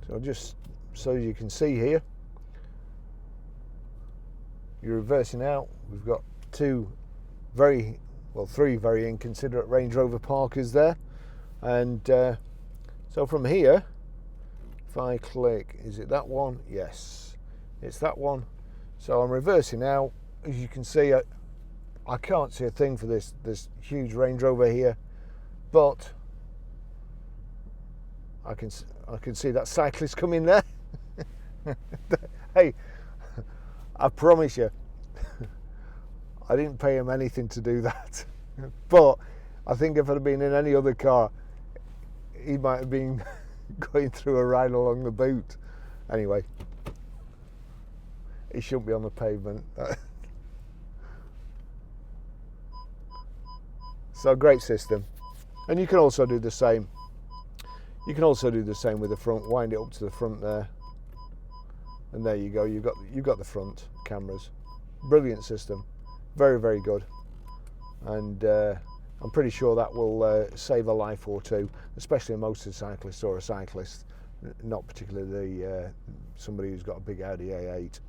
So just so you can see here, you're reversing out. We've got three very inconsiderate Range Rover Parkers there. And so from here, if I click, is it that one? Yes, it's that one. So I'm reversing out. As you can see, I can't see a thing for this huge Range Rover here, but I can see that cyclist coming there. Hey, I promise you, I didn't pay him anything to do that. But I think if it had been in any other car, he might have been going through a ride along the boot. Anyway, he shouldn't be on the pavement. So great system. And you can also do the same. You can also do the same with the front. Wind it up to the front there, and there you go. You've got the front cameras. Brilliant system. Very, very good. And I'm pretty sure that will save a life or two, especially a motorcyclist or a cyclist, not particularly somebody who's got a big Audi A8.